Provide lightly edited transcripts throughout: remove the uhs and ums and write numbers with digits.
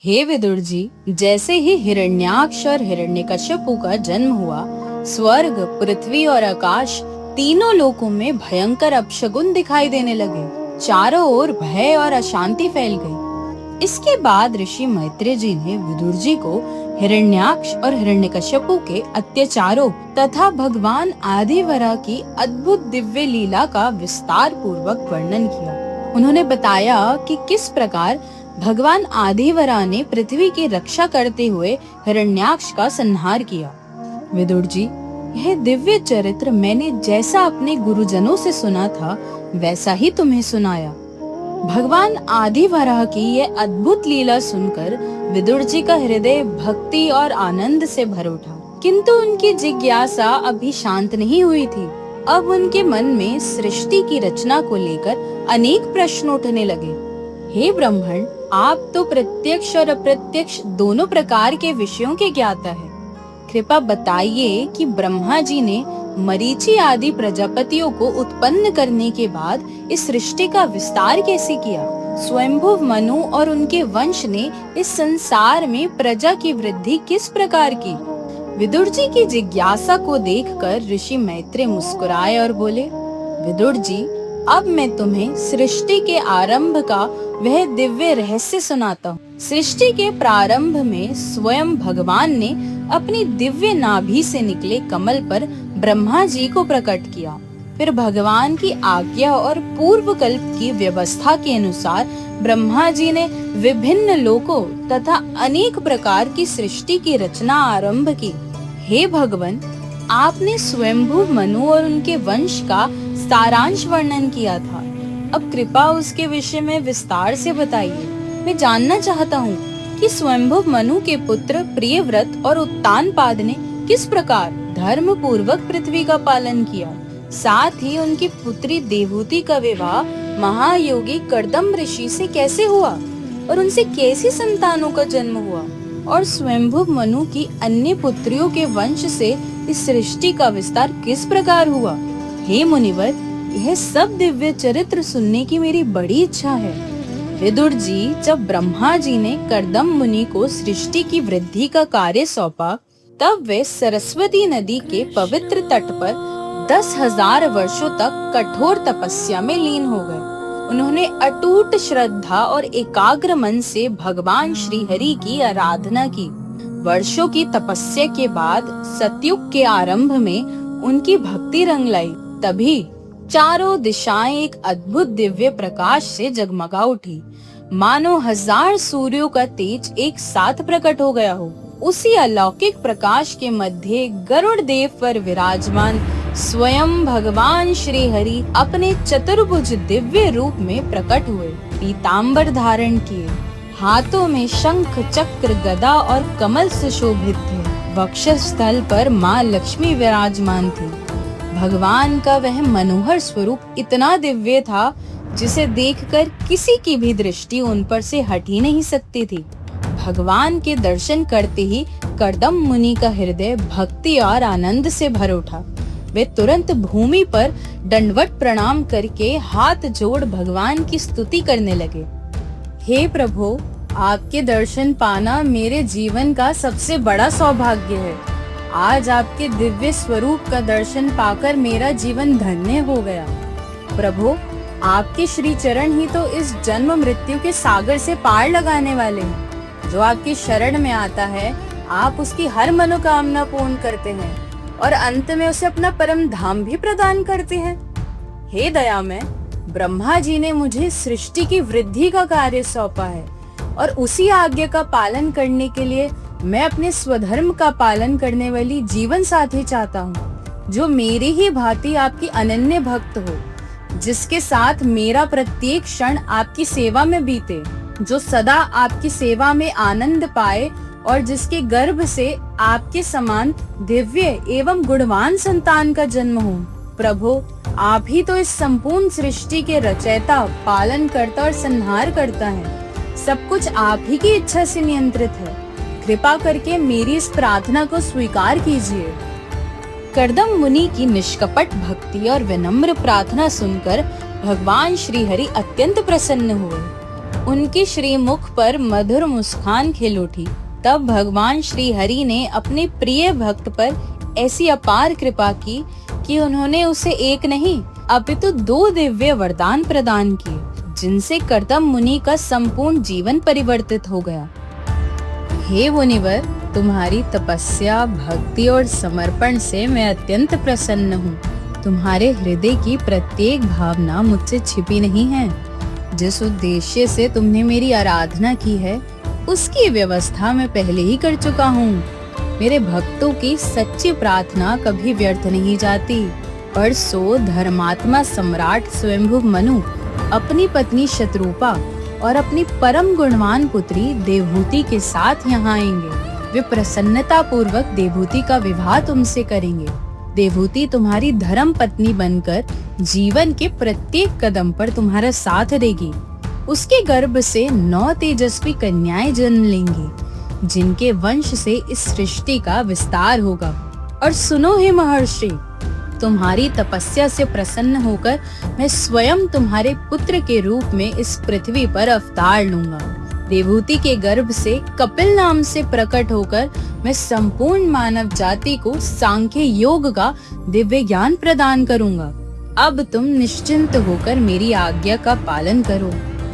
हे विदुर जी, जैसे ही हिरण्याक्ष और हिरण्यकश्यपु का जन्म हुआ, स्वर्ग, पृथ्वी और आकाश तीनों लोकों में भयंकर अपशगुन दिखाई देने लगे। चारों ओर भय और अशांति फैल गई। इसके बाद ऋषि मैत्रेय जी ने विदुर जी को हिरण्याक्ष और हिरण्यकश्यपु के अत्याचारों तथा भगवान आदिवरा की अद्भुत दिव्य लीला का विस्तार पूर्वक वर्णन किया। उन्होंने बताया कि किस प्रकार भगवान आदिवरा ने पृथ्वी की रक्षा करते हुए हिरण्याक्ष का संहार किया। विदुर जी, यह दिव्य चरित्र मैंने जैसा अपने गुरुजनों से सुना था वैसा ही तुम्हें सुनाया। भगवान आदिवरा की यह अद्भुत लीला सुनकर विदुर जी का हृदय भक्ति और आनंद से भर उठा, किंतु उनकी जिज्ञासा अभी शांत नहीं हुई थी। अब उनके मन में सृष्टि की रचना को लेकर अनेक प्रश्न उठने लगे। हे ब्राह्मण, आप तो प्रत्यक्ष और अप्रत्यक्ष दोनों प्रकार के विषयों के ज्ञाता है। कृपा बताइए कि ब्रह्मा जी ने मरीचि आदि प्रजापतियों को उत्पन्न करने के बाद इस सृष्टि का विस्तार कैसे किया? स्वयंभुव मनु और उनके वंश ने इस संसार में प्रजा की वृद्धि किस प्रकार की? विदुर जी की जिज्ञासा को देखकर ऋषि मैत्रेय मुस्कुराए और बोले, विदुर जी, अब मैं तुम्हें सृष्टि के आरंभ का वह दिव्य रहस्य सुनाता हूँ। सृष्टि के प्रारंभ में स्वयं भगवान ने अपनी दिव्य नाभि से निकले कमल पर ब्रह्मा जी को प्रकट किया। फिर भगवान की आज्ञा और पूर्व कल्प की व्यवस्था के अनुसार ब्रह्मा जी ने विभिन्न लोकों तथा अनेक प्रकार की सृष्टि की रचना आरंभ की। हे भगवान, आपने स्वयंभू मनु और उनके वंश का सारांश वर्णन किया था। अब कृपा उसके विषय में विस्तार से बताइए। मैं जानना चाहता हूँ कि स्वयंभुव मनु के पुत्र प्रियव्रत और उत्तानपाद ने किस प्रकार धर्म पूर्वक पृथ्वी का पालन किया। साथ ही उनकी पुत्री देवहूति का विवाह महायोगी कर्दम ऋषि से कैसे हुआ और उनसे कैसी संतानों का जन्म हुआ, और स्वयंभुव मनु की अन्य पुत्रियों के वंश से इस सृष्टि का विस्तार किस प्रकार हुआ। हे मुनिवर, यह सब दिव्य चरित्र सुनने की मेरी बड़ी इच्छा है। विदुर जी, जब ब्रह्मा जी ने कर्दम मुनि को सृष्टि की वृद्धि का कार्य सौंपा, तब वे सरस्वती नदी के पवित्र तट पर 10,000 वर्षों तक कठोर तपस्या में लीन हो गए। उन्होंने अटूट श्रद्धा और एकाग्र मन से भगवान श्री हरि की आराधना की। वर्षों की तपस्या के बाद सतयुग के आरंभ में उनकी भक्ति रंग लाई। तभी चारों दिशाएं एक अद्भुत दिव्य प्रकाश से जगमगा उठी, मानो 1000 सूर्यों का तेज एक साथ प्रकट हो गया हो। उसी अलौकिक प्रकाश के मध्य गरुड़ देव पर विराजमान स्वयं भगवान श्री हरि अपने चतुर्भुज दिव्य रूप में प्रकट हुए। पीतांबर धारण किए, हाथों में शंख, चक्र, गदा और कमल सुशोभित थे। वक्षस्थल पर माँ लक्ष्मी विराजमान थी। भगवान का वह मनोहर स्वरूप इतना दिव्य था जिसे देखकर किसी की भी दृष्टि उन पर से हट ही नहीं सकती थी। भगवान के दर्शन करते ही कर्दम मुनि का हृदय भक्ति और आनंद से भर उठा। वे तुरंत भूमि पर दंडवत प्रणाम करके हाथ जोड़ भगवान की स्तुति करने लगे। हे प्रभु, आपके दर्शन पाना मेरे जीवन का सबसे बड़ा सौभाग्य है। आज आपके दिव्य स्वरूप का दर्शन पाकर मेरा जीवन धन्य हो गया। प्रभु, आपके श्री चरण ही तो इस जन्म मृत्यु के सागर से पार लगाने वाले हैं। जो आपकी शरण में आता है, आप उसकी हर मनोकामना पूर्ण करते हैं और अंत में उसे अपना परम धाम भी प्रदान करते हैं। हे दयामय, ब्रह्मा जी ने मुझे सृष्टि की वृद्धि का कार्य सौंपा है और उसी आज्ञा का पालन करने के लिए मैं अपने स्वधर्म का पालन करने वाली जीवन साथी चाहता हूँ, जो मेरे ही भांति आपकी अनन्य भक्त हो, जिसके साथ मेरा प्रत्येक क्षण आपकी सेवा में बीते, जो सदा आपकी सेवा में आनंद पाए और जिसके गर्भ से आपके समान दिव्य एवं गुणवान संतान का जन्म हो। प्रभु, आप ही तो इस संपूर्ण सृष्टि के रचयिता, पालन करता और संहार करता है। सब कुछ आप ही की इच्छा से नियंत्रित है। कृपा करके मेरी इस प्रार्थना को स्वीकार कीजिए। कर्दम मुनि की निष्कपट भक्ति और विनम्र प्रार्थना सुनकर भगवान श्री हरि अत्यंत प्रसन्न हुए। उनकी श्रीमुख पर मधुर मुस्कान खिल उठी। तब भगवान श्री हरि ने अपने प्रिय भक्त पर ऐसी अपार कृपा की कि उन्होंने उसे एक नहीं अपितु 2 दिव्य वरदान प्रदान किए, जिनसे कर्दम मुनि का संपूर्ण जीवन परिवर्तित हो गया। हे मुनिवर, तुम्हारी तपस्या, भक्ति और समर्पण से मैं अत्यंत प्रसन्न हूँ। तुम्हारे हृदय की प्रत्येक भावना मुझसे छिपी नहीं है। जिस उद्देश्य से तुमने मेरी आराधना की है, उसकी व्यवस्था मैं पहले ही कर चुका हूँ। मेरे भक्तों की सच्ची प्रार्थना कभी व्यर्थ नहीं जाती। परसों धर्मात्मा सम्राट स्वयंभू मनु अपनी पत्नी शत्रुपा और अपनी परम गुणवान पुत्री देवहूति के साथ यहाँ आएंगे। वे प्रसन्नता पूर्वक देवहूति का विवाह तुमसे करेंगे। देवहूति तुम्हारी धर्म पत्नी बनकर जीवन के प्रत्येक कदम पर तुम्हारा साथ देगी। उसके गर्भ से 9 तेजस्वी कन्याएं जन्म लेंगी, जिनके वंश से इस सृष्टि का विस्तार होगा। और सुनो हे महर्षि, तुम्हारी तपस्या से प्रसन्न होकर मैं स्वयं तुम्हारे पुत्र के रूप में इस पृथ्वी पर अवतार लूंगा। देवहूति के गर्भ से कपिल नाम से प्रकट होकर मैं संपूर्ण मानव जाति को सांख्य योग का दिव्य ज्ञान प्रदान करूंगा। अब तुम निश्चिंत होकर मेरी आज्ञा का पालन करो।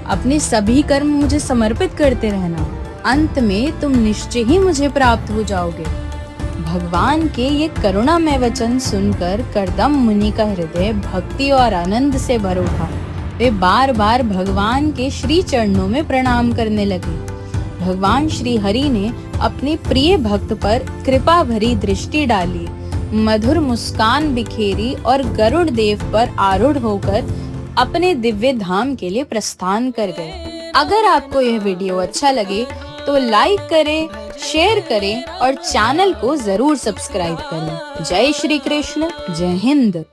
अपने सभी कर्म मुझे समर्पित करते रहना। अंत में तुम निश्चय ही मुझे प्राप्त हो जाओगे। भगवान के ये करुणामय वचन सुनकर कर्दम मुनि का हृदय भक्ति और आनंद से भर उठा। वे बार बार भगवान के श्री चरणों में प्रणाम करने लगे। भगवान श्री हरि ने अपने प्रिय भक्त पर कृपा भरी दृष्टि डाली, मधुर मुस्कान बिखेरी और गरुड़ देव पर आरूढ़ होकर अपने दिव्य धाम के लिए प्रस्थान कर गए। अगर आपको यह वीडियो अच्छा लगे तो लाइक करें, शेयर करें और चैनल को जरूर सब्सक्राइब करें। जय श्री कृष्ण, जय हिंद।